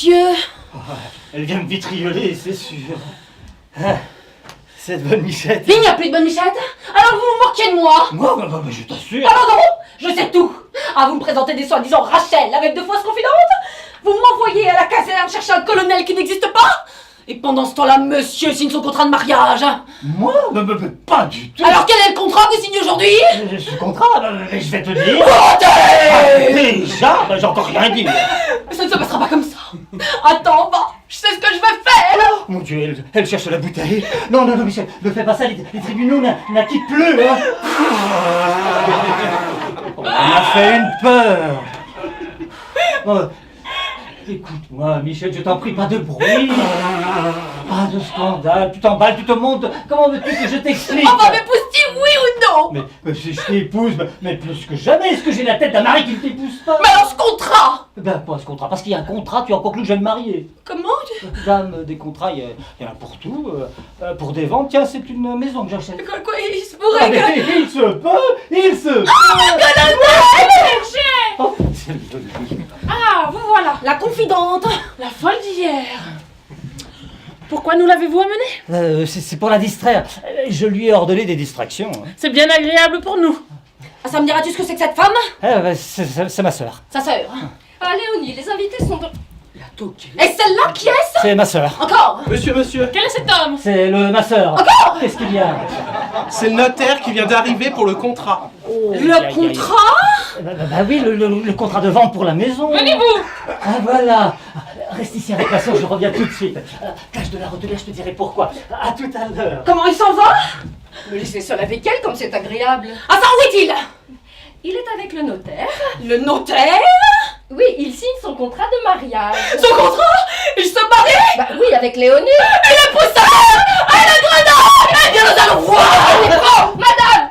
Dieu! Oh, elle vient me vitrioler, c'est sûr. Ah, cette bonne Michette. Il n'y a plus de bonne Michette? Alors vous vous moquez de moi? Moi, bah, je t'assure. Ah non, je sais tout! Ah, vous me présentez des soi-disant Rachel avec de fausses confidences? Vous m'envoyez à la caserne chercher un colonel qui n'existe pas? Et pendant ce temps-là, monsieur signe son contrat de mariage. Moi? Pas du tout. Alors quel est le contrat que vous signez aujourd'hui? Ce contrat, je vais te dire. Déjà, j'ai encore rien dit. Ça ne se passera pas comme ça. Attends, va, je sais ce que je vais faire. Mon Dieu, elle cherche la bouteille. Non, Michel, ne fais pas ça, les tribunaux n'acquittent plus. Hein. On m'a fait une peur. Bon, écoute-moi, Michel, je t'en prie, pas de bruit. Pas de scandale, tu t'emballes, tu te montes. Comment veux-tu que je t'explique? Enfin, m'épouse-t-il, oui ou non? Mais si je t'épouse, mais plus que jamais, est-ce que j'ai la tête d'un mari qui ne t'épouse pas? Mais alors ce contrat? Ben, pas ce contrat, parce qu'il y a un contrat, tu as conclu que je vais me marier. Comment? Dame, des contrats, il y en a pour tout. Pour des ventes, tiens, c'est une maison que j'achète. Quoi, il se pourrait que... Il se peut, il se peut. Oh, colonel! Oh, c'est joli. Ah, vous voilà, la confidente, la folle d'hier. Pourquoi nous l'avez-vous amenée? C'est pour la distraire. Je lui ai ordonné des distractions. C'est bien agréable pour nous. Ah, ça me diras-tu ce que c'est que cette femme? C'est ma sœur. Sa sœur. Ah, Léonie, les invités sont... Et celle-là, qui est-ce? C'est ma sœur. Encore? Monsieur, Quel est cet homme? C'est ma sœur. Encore? Qu'est-ce qu'il y a? c'est le notaire qui vient d'arriver pour le contrat. Le contrat? Bah oui, le contrat de vente pour la maison. Venez-vous! Ah voilà. Reste ici avec ma soeur, je reviens tout de suite. Tâche de la retenir, je te dirai pourquoi. À tout à l'heure. Comment il s'en va? Me laissez seul avec elle comme c'est agréable. Ah ça, où est-il? Il est avec le notaire. Le notaire? Oui, il signe son contrat de mariage. Son contrat? Il se marie? Bah oui, avec Léonie. Il épouse sa mère! Ah, le grenade! Eh bien, nous allons voir! Oh, madame!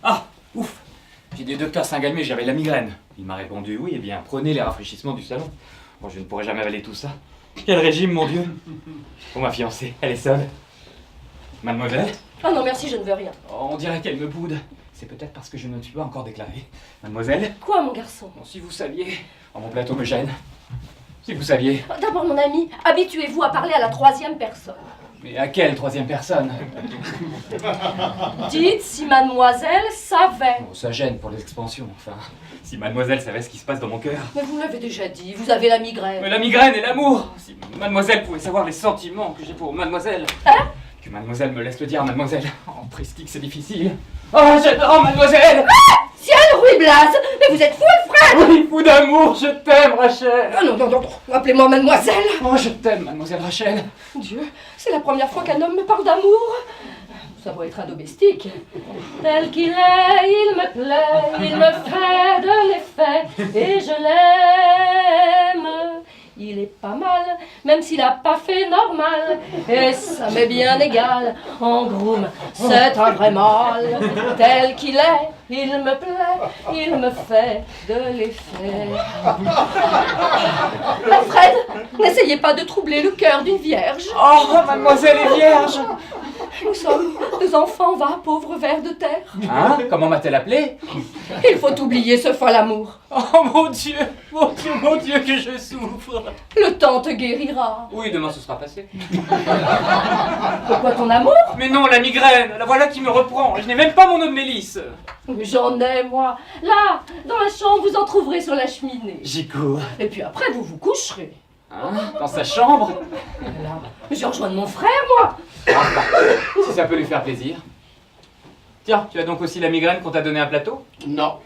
Ah, ouf! J'ai dit au docteur Saint-Galmier, j'avais la migraine. Il m'a répondu oui, eh bien, prenez les rafraîchissements du salon. Bon, je ne pourrai jamais avaler tout ça. Quel régime, mon Dieu! Pour ma fiancée, elle est seule. Mademoiselle? Oh non, merci, je ne veux rien. Oh, on dirait qu'elle me boude. C'est peut-être parce que je ne suis pas encore déclaré. Mademoiselle? Quoi, mon garçon? Bon, si vous saviez. Oh, mon plateau me gêne. Si vous saviez. D'abord, mon ami, habituez-vous à parler à la troisième personne. Mais à quelle troisième personne? Dites si mademoiselle savait. Bon, ça gêne pour l'expansion, enfin. Si mademoiselle savait ce qui se passe dans mon cœur. Mais vous l'avez déjà dit, vous avez la migraine. Mais la migraine et l'amour! Si mademoiselle pouvait savoir les sentiments que j'ai pour mademoiselle. Hein? Que mademoiselle me laisse le dire, mademoiselle. En prestique, c'est difficile. Oh, j'adore mademoiselle! Ciel, Louis Blas! Mais vous êtes fou, Alfred! Oui, fou d'amour, je t'aime, Rachel! Ah non, appelez-moi mademoiselle! Oh, je t'aime, mademoiselle Rachel! Dieu, c'est la première fois qu'un homme me parle d'amour. Ça doit être un domestique. Tel qu'il est, il me plaît, il me fait de l'effet, et je l'aime. Il est pas mal, même s'il a pas fait normal, et ça m'est bien égal. En groom, c'est un vrai mâle. Tel qu'il est, il me plaît, il me fait de l'effet. Alfred, n'essayez pas de troubler le cœur d'une vierge. Oh, mademoiselle est vierge! Nous sommes deux enfants, va, pauvre ver de terre. Hein? Comment m'a-t-elle appelé? Il faut oublier ce fol amour. Oh, mon Dieu, que je souffre! Le temps te guérira. Oui, demain ce sera passé. Pourquoi ton amour? Mais non, la migraine, la voilà qui me reprend. Je n'ai même pas mon eau de mélisse. J'en ai, moi. Là, dans la chambre, vous en trouverez sur la cheminée. J'y cours. Et puis après, vous vous coucherez. Hein? Dans sa chambre? Là, je rejoins mon frère, moi. Si ça peut lui faire plaisir. Tiens, tu as donc aussi la migraine qu'on t'a donné un plateau? Non,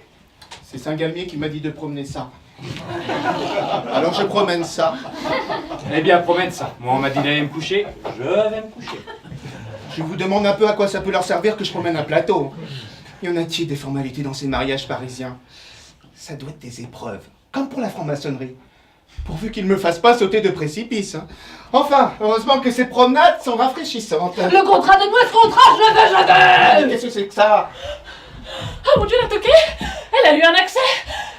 c'est Saint-Galmier qui m'a dit de promener ça. Alors je promène ça. Eh bien, promène ça. Moi, on m'a dit d'aller me coucher. Je vais me coucher. Je vous demande un peu à quoi ça peut leur servir que je promène un plateau. Y en a-t-il des formalités dans ces mariages parisiens? Ça doit être des épreuves, comme pour la franc-maçonnerie. Pourvu qu'ils ne me fassent pas sauter de précipice. Hein. Enfin, heureusement que ces promenades sont rafraîchissantes. Le contrat de moi, ce contrat, je veux! Qu'est-ce que c'est que ça? Oh mon Dieu, la toquée! Elle a eu un accès!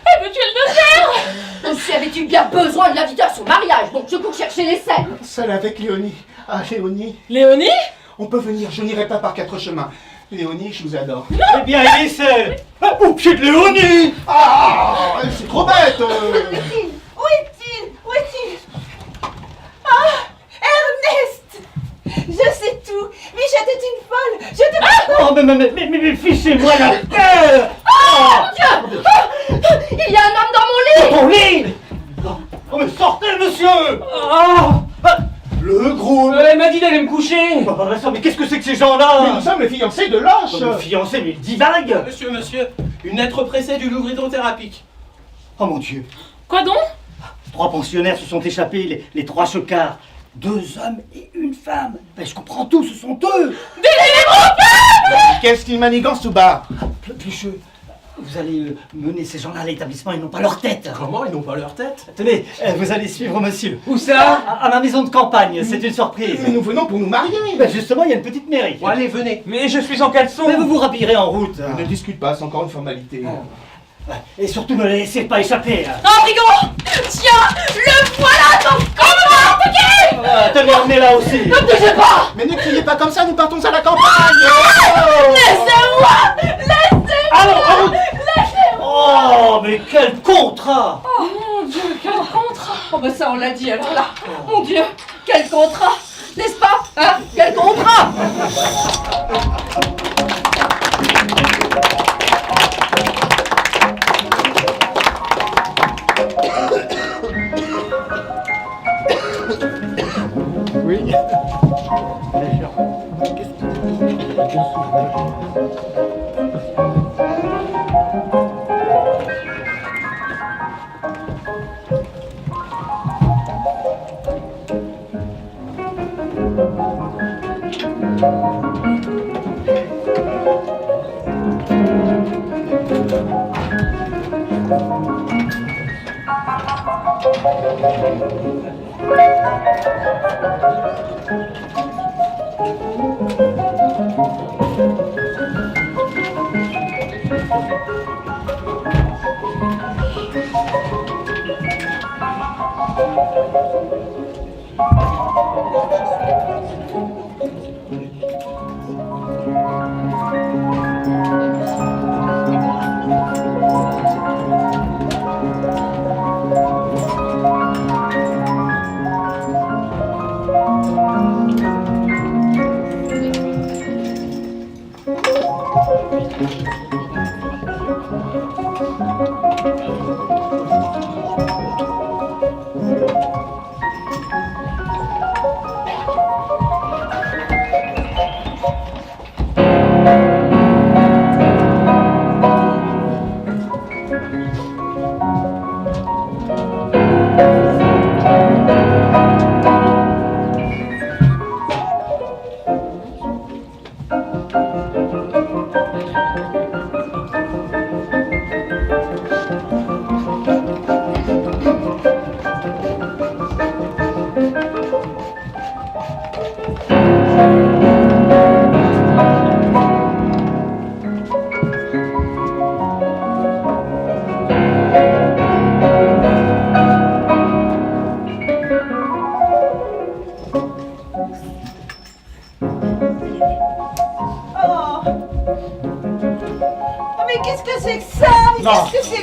Elle veut tuer le notaire! Aussi avais-tu bien besoin de l'invitation au mariage, donc je cours chercher les scènes. Seule avec Léonie. Ah, Léonie, Léonie? on peut venir, je n'irai pas par quatre chemins. Léonie, je vous adore. Eh bien, il est seul. Ah, au pied de Léonie. Ah, c'est trop bête. Où est-il? Où est-il? Ah, Ernest! Je sais tout. Michette est une folle. Je te... Oh, mais fichez-moi la peur. Mon Dieu! Il y a un homme dans mon lit! Ton lit. Oh, mais sortez, monsieur. Le gros. Elle m'a dit d'aller me coucher. Mais qu'est-ce que c'est que ces gens-là? Mais nous sommes les fiancés de Loche. Oh, mais fiancé, mais il divague. Monsieur, une lettre pressée du Louvre hydrothérapique. Oh mon Dieu. Quoi donc? 3 pensionnaires se sont échappés, les 3 chocards. 2 hommes et une femme. Ben, je comprends tout, ce sont eux. Qu'est-ce qu'il manigance tout bas? Plucheux, vous allez mener ces gens-là à l'établissement, ils n'ont pas leur tête. Comment ils n'ont pas leur tête? Tenez, vous allez suivre monsieur. Où ça? À ma maison de campagne, c'est une surprise. Mais nous venons pour nous marier. Ben, justement, il y a une petite mairie. Bon, allez, venez. Mais je suis en caleçon. Mais vous vous rhabillerez en route. Ne discute pas, c'est encore une formalité. Et surtout, ne les laissez pas échapper. Oh, Rigaud! Tiens! Le voilà ton combat! Tenez, emmenez-la aussi. Ne bougez pas! Mais ne criez pas comme ça, nous partons à la campagne. Laissez-moi! Laissez-moi! Allons. Oh, mais quel contrat. Oh mon Dieu, quel contrat! Oh bah ça on l'a dit alors là! Mon Dieu, quel contrat! N'est-ce pas? Hein? Quel contrat! Oui.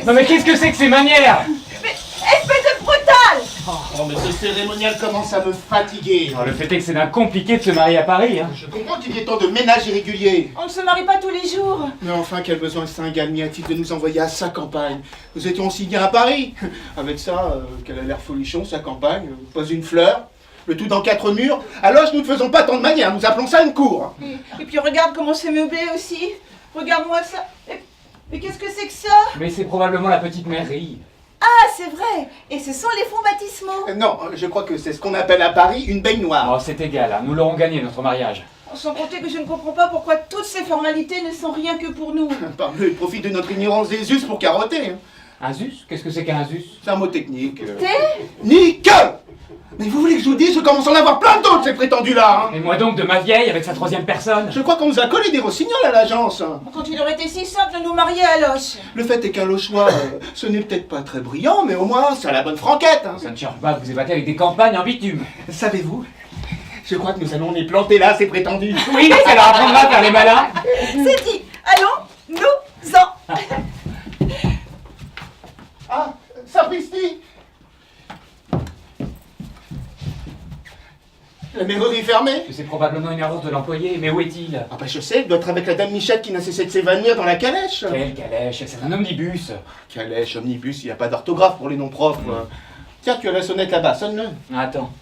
Non mais qu'est-ce que c'est que ces manières? Espèce de brutal! Oh, mais ce cérémonial commence à me fatiguer. Le fait est que c'est d'un compliqué de se marier à Paris, hein. Je comprends qu'il y ait tant de ménages irréguliers. On ne se marie pas tous les jours. Mais enfin, quel besoin Saint-Galmier a-t-il de nous envoyer à sa campagne? Nous étions aussi bien à Paris. Avec ça, qu'elle a l'air folichon, sa campagne, pas une fleur. Le tout dans 4 murs. À Loche, nous ne faisons pas tant de manières, nous appelons ça une cour. Et puis regarde comment c'est meublé aussi. Regarde-moi ça. Mais qu'est-ce que c'est que ça? Mais c'est probablement la petite mairie. Ah, c'est vrai. Et ce sont les fonds baptismaux. Non, je crois que c'est ce qu'on appelle à Paris une baignoire. Oh, c'est égal, hein. Nous l'aurons gagné notre mariage. Sans compter que je ne comprends pas pourquoi toutes ces formalités ne sont rien que pour nous. Parbleu, il profite de notre ignorance des us pour carotter. Hein. Un zus? Qu'est-ce que c'est qu'un zus? C'est un mot technique. Nique! Mais vous voulez que je vous dise, je commence à en avoir plein d'autres, ces prétendus-là. Hein. Et moi donc de ma vieille avec sa 3e personne? Je crois qu'on nous a collé des rossignols à l'agence. Quand il aurait été si simple de nous marier à Loche. Le fait est qu'un Lochois, ce n'est peut-être pas très brillant, mais au moins, c'est à la bonne franquette. Hein. Ça ne cherche pas que vous ébattez avec des campagnes en bitume. Savez-vous, Je crois que nous allons les planter là, c'est prétendu. Oui, ça leur apprendra à faire les malins. C'est dit. Allons-nous-en. Ah, sapristi! La mairie est fermée? C'est probablement une erreur de l'employé, mais où est-il? Ah bah je sais, il doit être avec la dame Michette qui n'a cessé de s'évanouir dans la calèche. Quelle calèche, c'est un omnibus. Calèche, omnibus, il n'y a pas d'orthographe pour les noms propres. Tiens, tu as la sonnette là-bas, sonne-le. Attends.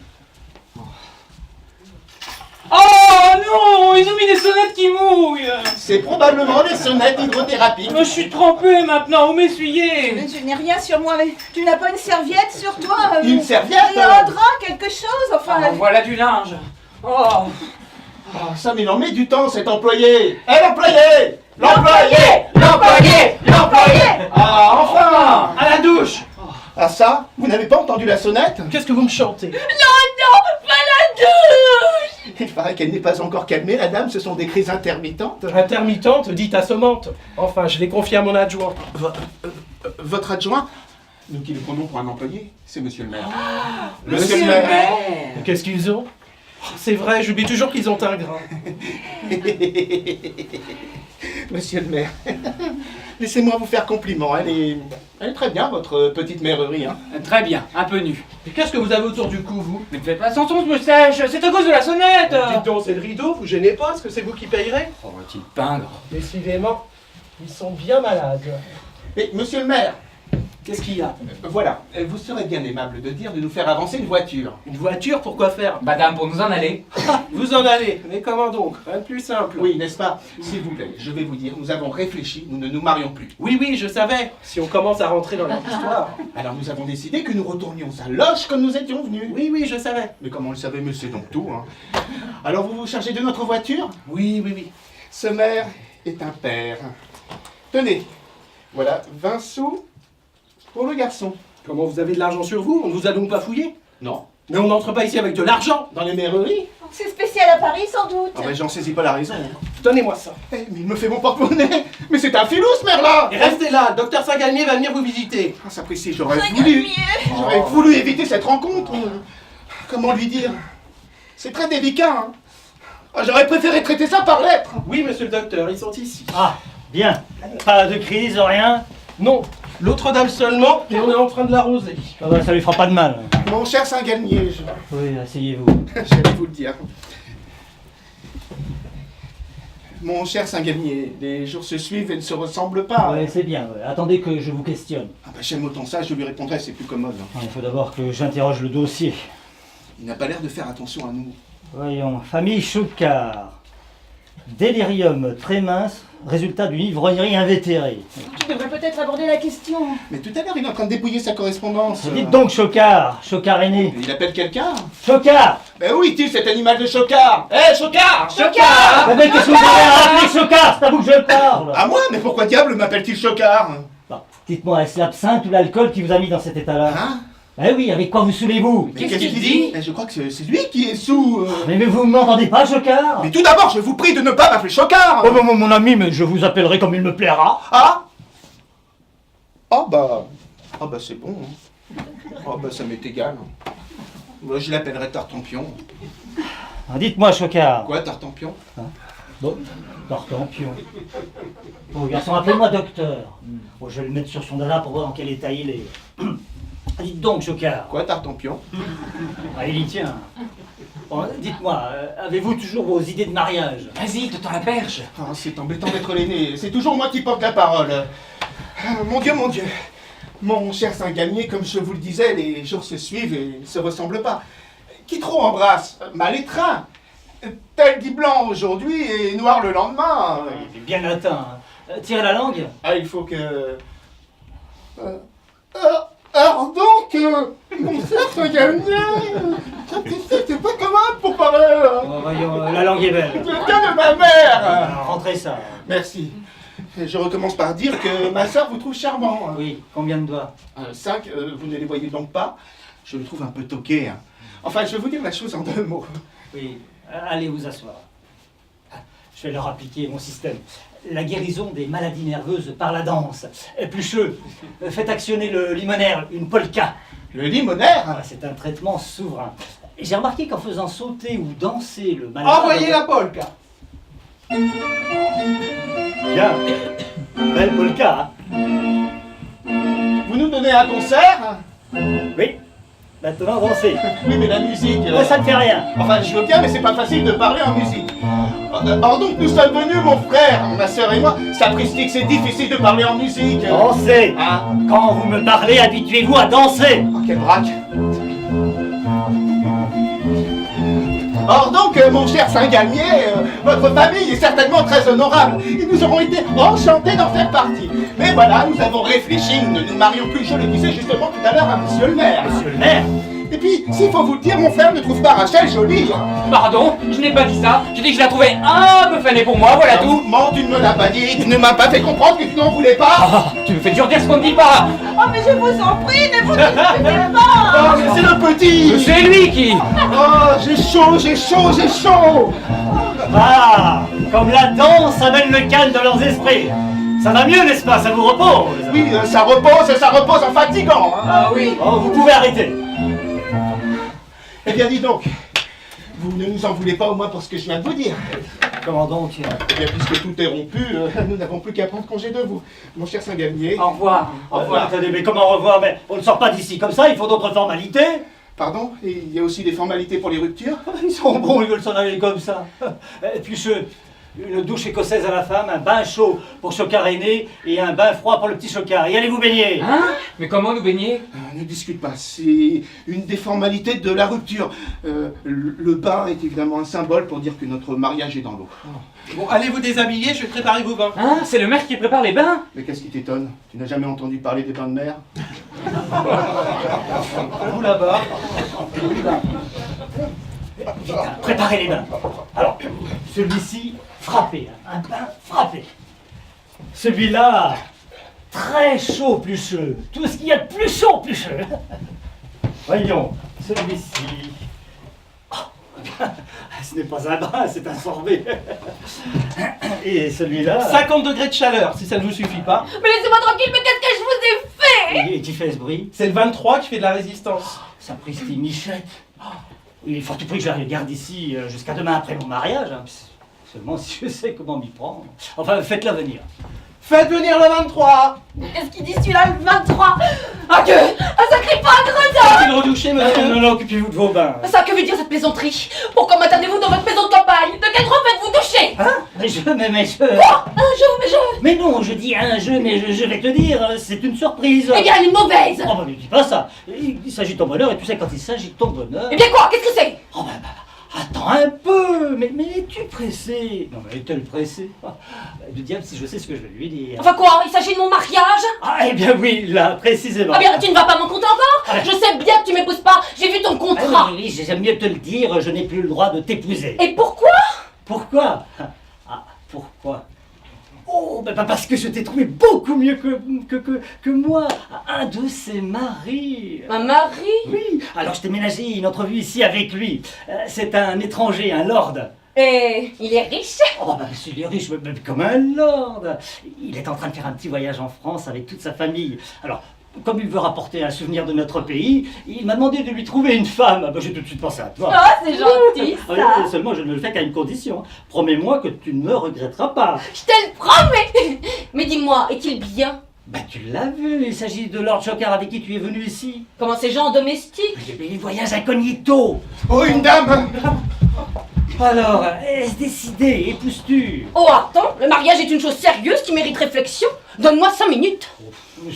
Oh non, ils ont mis des sonnettes qui mouillent. C'est probablement les sonnettes hydrothérapiques. Je suis trempé maintenant, où m'essuyer? Mais je n'ai rien sur moi, mais tu n'as pas une serviette sur toi Une serviette? Un drap, quelque chose, enfin... Voilà du linge. Oh. Ah, ça, mais il en met du temps, cet employé. Eh, l'employé! L'employé! L'employé! L'employé! Ah, enfin! À la douche. Ah ça? Vous n'avez pas entendu la sonnette? Qu'est-ce que vous me chantez? Il paraît qu'elle n'est pas encore calmée, la dame, ce sont des crises intermittentes. Intermittente, dite assommante. Enfin, je l'ai confié à mon adjoint. Votre adjoint? Nous qui le prenons pour un employé, c'est monsieur le maire. Monsieur le maire. Qu'est-ce qu'ils ont? C'est vrai, j'oublie toujours qu'ils ont un grain. Monsieur le maire, laissez-moi vous faire compliment. Elle est très bien, votre petite mairerie. Hein. Très bien, un peu nu. Et qu'est-ce que vous avez autour du cou, vous? Ne faites pas attention, je me sèche, c'est à cause de la sonnette. Dites donc, c'est le rideau, vous gênez pas? Est-ce que c'est vous qui payerez? Oh, va-t-il peindre? Décidément, ils sont bien malades. Mais monsieur le maire, Qu'est-ce qu'il y a? voilà, vous serez bien aimable de dire de nous faire avancer une voiture. Une voiture, pour quoi faire? Madame, pour nous en aller. Vous en allez, mais comment donc? Rien de plus simple. Oui, n'est-ce pas? S'il vous plaît, je vais vous dire, nous avons réfléchi, nous ne nous marions plus. Oui, je savais. Si on commence à rentrer dans l'histoire. Alors nous avons décidé que nous retournions à Loche comme nous étions venus. Oui, je savais. Mais comme on le savait, monsieur, donc tout. Hein. Alors vous vous chargez de notre voiture? Oui. Ce maire est un père. Tenez, voilà 20 sous pour le garçon. Comment vous avez de l'argent sur vous? On ne vous a donc pas fouillé? Non. Mais on n'entre pas ici avec de l'argent. Dans les maireries? C'est spécial à Paris, sans doute. Ah ben j'en saisis pas la raison. Hein. Donnez-moi ça. Eh, mais il me fait mon porte-monnaie. Mais c'est un filou ce maire-là. Et restez là, le docteur Saint-Galmier va venir vous visiter. Ah, sapristi, j'aurais voulu éviter cette rencontre. Comment lui dire? C'est très délicat. Hein. Ah, j'aurais préféré traiter ça par lettre. Oui, monsieur le docteur, ils sont ici. Ah, bien. Pas de crise, rien. Non, l'autre dame seulement, et on est en train de l'arroser. Ah bah, ça lui fera pas de mal. Mon cher Saint-Galmier, Oui, asseyez-vous. j'allais vous le dire. Mon cher Saint-Galmier, les jours se suivent et ne se ressemblent pas. Ouais, c'est bien. Ouais. Attendez que je vous questionne. Ah bah, j'aime autant ça, je lui répondrai, c'est plus commode. Hein. Il faut d'abord que j'interroge le dossier. Il n'a pas l'air de faire attention à nous. Voyons, famille Chocard. Délirium très mince, résultat d'une ivrognerie invétérée. Tu devrais peut-être aborder la question. Mais tout à l'heure, il est en train de dépouiller sa correspondance. Dites donc Chocard, Chocard aîné. Il appelle quelqu'un? Chocard! Ben où est-il cet animal de Chocard? Eh, Chocard! Ah mais qu'est-ce que vous avez à rappeler Chocard? C'est à vous que je parle! À moi? Mais pourquoi diable m'appelle-t-il Chocard? Bon, dites-moi, est-ce l'absinthe ou l'alcool qui vous a mis dans cet état-là? Hein? Eh oui, avec quoi vous saoulez-vous? Mais qu'est-ce qu'il dit? Je crois que c'est lui qui est sous. Mais vous m'entendez pas, Chocard? Mais tout d'abord, je vous prie de ne pas m'appeler Chocard! Oh mon ami, mais je vous appellerai comme il me plaira. Ah? Ah bah c'est bon. Hein. Ah bah ça m'est égal. Moi je l'appellerai Tartampion. Ah, dites-moi, Chocard. Quoi, Tartampion? Bon, Tartampion. Bon, garçon, appelez-moi docteur. Bon, je vais le mettre sur son dada pour voir dans quel état il est. Dites donc, Chocard. Quoi, Tartampion? Ah, il y tient. Bon, dites-moi, avez-vous toujours vos idées de mariage? Vas-y, te tends la perche. Ah, c'est embêtant d'être l'aîné. C'est toujours moi qui porte la parole. Ah, mon Dieu, mon Dieu. Mon cher Saint-Galmier, comme je vous le disais, les jours se suivent et ne se ressemblent pas. Qui trop embrasse, mal étreint. Tel dit blanc aujourd'hui et noir le lendemain. Il est bien atteint. Tirez la langue. Ah, il faut que... alors donc, mon cher Saint-Galmier, c'est pas commode pour parler. Bon, voyons, la langue est belle. Le cas de ma mère. Rentrez ça. Merci. Je recommence par dire que ma soeur vous trouve charmant. Oui, combien de doigts? 5, vous ne les voyez donc pas. Je le trouve un peu toqué. Hein. Enfin, je vais vous dire la chose en 2 mots. Oui, allez vous asseoir. Je vais leur appliquer mon système. La guérison des maladies nerveuses par la danse. Plucheux, faites actionner le limonaire, une polka. Le limonaire? Ah, c'est un traitement souverain. j'ai remarqué qu'en faisant sauter ou danser le malade... Envoyez la polka. Bien, belle polka, hein. Vous nous donnez un concert? Oui, maintenant danser. Oui, mais la musique... Moi, ça ne fait rien. Enfin, je veux bien, mais c'est pas facile de parler en musique. Or donc, nous sommes venus, mon frère, ma sœur et moi. Sapristique, c'est difficile de parler en musique. Dansez. Ah, Quand vous me parlez, habituez-vous à danser. oh, quel braque. Or donc, mon cher Saint-Galmier, votre famille est certainement très honorable et nous aurons été enchantés d'en faire partie. Mais voilà, nous avons réfléchi, nous ne nous marions plus, je le disais justement tout à l'heure à monsieur le maire. Monsieur le maire. Et puis, s'il faut vous le dire, mon frère ne trouve pas Rachel jolie. Pardon, je n'ai pas dit ça. J'ai dit que je la trouvais un peu fanée pour moi, voilà tout. Comment tu ne me l'as pas dit? Tu ne m'as pas fait comprendre que tu n'en voulais pas. Ah, tu me fais dur dire ce qu'on ne dit pas. Oh, mais je vous en prie, ne vous disputez pas. Oh, mais c'est le petit. C'est lui qui... Oh, j'ai chaud, j'ai chaud, j'ai chaud. Ah, comme la danse amène le calme dans leurs esprits. Ça va mieux, n'est-ce pas? Ça vous repose? Oui, ça repose en fatigant. Hein. Ah oui. Oh, vous pouvez arrêter. Eh bien, dis donc, vous ne nous en voulez pas au moins pour ce que je viens de vous dire. Comment donc? Eh bien, puisque tout est rompu, nous n'avons plus qu'à prendre congé de vous, mon cher Saint-Galmier. Au revoir. Au revoir. Attendez, mais comment au revoir? Mais on ne sort pas d'ici comme ça, il faut d'autres formalités. Pardon? Et il y a aussi des formalités pour les ruptures? Ils sont bons, ils veulent s'en aller comme ça. Et puis une douche écossaise à la femme, un bain chaud pour Chocard aîné et un bain froid pour le petit Chocard. Et allez vous baigner. Hein? Mais comment nous baigner? Ne discute pas, c'est une des formalités de la rupture. Le bain est évidemment un symbole pour dire que notre mariage est dans l'eau. Bon, allez vous déshabiller, je vais préparer vos bains. Hein? C'est le maire qui prépare les bains? Mais qu'est-ce qui t'étonne? Tu n'as jamais entendu parler des bains de mer? Vous là-bas. Préparez les bains. Alors, celui-ci, frappé, hein, un bain frappé. Celui-là, très chaud, plucheux. Tout ce qu'il y a de plus chaud, plucheux. Voyons, celui-ci. Oh, ce n'est pas un bain, c'est un sorbet. Et celui-là. 50 degrés de chaleur, si ça ne vous suffit pas. Mais laissez-moi tranquille, mais qu'est-ce que je vous ai fait? Et qui fait ce bruit? C'est le 23 qui fait de la résistance. Sapristi Michette. Il faut tout prix que je la garde ici jusqu'à demain après mon mariage. Hein. Seulement si je sais comment m'y prendre. Enfin, faites-la venir. Faites venir le 23. Qu'est-ce qu'il dit celui-là, le 23? Ah que... Ah ça crie pas un gredin! Faut-il redoucher, monsieur? Non, occupez-vous de vos bains. Ça, que veut dire cette plaisanterie? Pourquoi m'attendez-vous dans votre maison de campagne? De quel droit faites-vous toucher? Hein? Mais je... Quoi? Un jeu, mais je... Mais non, je dis un jeu, mais je vais te dire, c'est une surprise. Eh bien, elle est mauvaise! Oh bah ne dis pas ça. Il s'agit de ton bonheur, et tu sais, quand il s'agit de ton bonheur... Eh bien quoi? Qu'est-ce que c'est? Oh bah, attends un peu. Mais es-tu pressé? Non mais est-elle pressée? Du diable si je sais ce que je vais lui dire. Enfin quoi? Il s'agit de mon mariage? Ah eh bien oui, là, précisément. Ah bien, tu ne vas pas m'en compter encore? Je sais bien que tu m'épouses pas, j'ai vu ton Ah contrat! oui, j'aime mieux te le dire, je n'ai plus le droit de t'épouser. Et pourquoi? Pourquoi? Ah, pourquoi? Oh, ben parce que je t'ai trouvé beaucoup mieux que moi, un de ses maris. Un mari? Oui, alors je t'ai ménagé une entrevue ici avec lui. C'est un étranger, un lord. Et il est riche? Oh, ben s'il est riche, mais comme un lord. Il est en train de faire un petit voyage en France avec toute sa famille. Alors, comme il veut rapporter un souvenir de notre pays, il m'a demandé de lui trouver une femme. Ah ben, j'ai tout de suite pensé à toi. Oh, c'est gentil Ah, ça! oui, seulement je ne le fais qu'à une condition. Promets-moi que tu ne me regretteras pas. Je te le promets! Mais dis-moi, est-il bien? Bah tu l'as vu, il s'agit de Lord Chocard avec qui tu es venu ici. Comment ces gens domestiques? Il voyage incognito. Oh, une dame! Alors, est-ce décidé? Épouses-tu? Oh attends, le mariage est une chose sérieuse qui mérite réflexion. Donne-moi 5 minutes.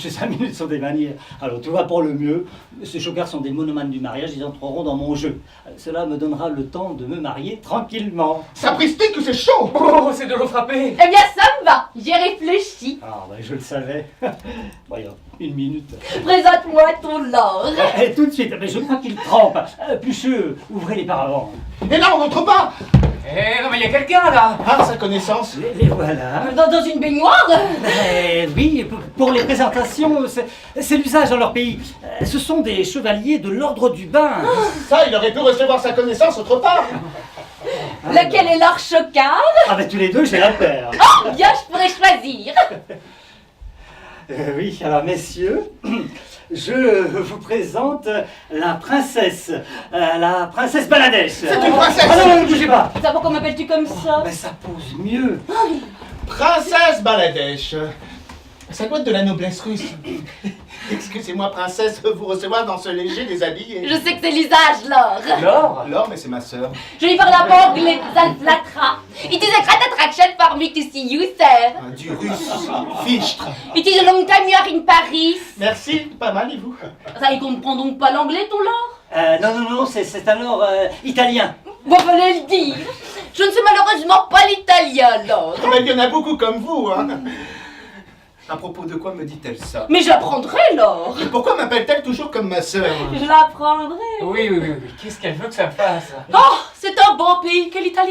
Ces 5 minutes sont des manières. Alors tout va pour le mieux. Ces Chocards sont des monomanes du mariage, ils entreront dans mon jeu. Cela me donnera le temps de me marier tranquillement. Sapristi que c'est chaud! Oh, c'est de l'eau frappée. Eh bien ça me va, j'ai réfléchi. Ah ben je le savais. Voyons, 1 minute. Présente-moi ton lord. Et tout de suite, mais je crois qu'il trempe. Plucheux, ouvrez les paravents. Et là, on n'entre pas! Eh non, mais il y a quelqu'un là. Ah, sa connaissance! Les voilà. Dans une baignoire? Oui, pour les présentations, c'est l'usage dans leur pays. Ce sont des chevaliers de l'ordre du bain. Ça, il aurait pu recevoir sa connaissance autre part! Lequel est Lord Chocard? Ah ben tous les deux, j'ai la paire. Oh, bien, je pourrais choisir. Oui, alors messieurs, je vous présente la princesse Baladèche. C'est une princesse. Ah non, ne bougez pas. Ça, pourquoi m'appelles-tu comme ça? Mais ça pose mieux. Princesse Baladèche. Ça doit être de la noblesse russe. Excusez-moi, princesse, de vous recevoir dans ce léger déshabillé. Je sais que c'est l'usage, Laure. Laure? Laure, mais c'est ma sœur. Je lui parle un peu anglais, ça le flattera. It is a great attraction for me to see you, sir. Du russe. Fichtre. It is a long time you are in Paris. Merci, pas mal, et vous? Ça, il comprend donc pas l'anglais, ton Laure? Non, c'est un Laure italien. Bon, fallait le dire. Je ne sais malheureusement pas l'italien, Laure. Mais il y en a beaucoup comme vous, hein. À propos de quoi me dit-elle ça? Mais j'apprendrai, Laure. Et pourquoi m'appelle-t-elle toujours comme ma sœur? Je l'apprendrai. Oui. Qu'est-ce qu'elle veut que ça fasse? Oh, c'est un bon pays que l'Italie.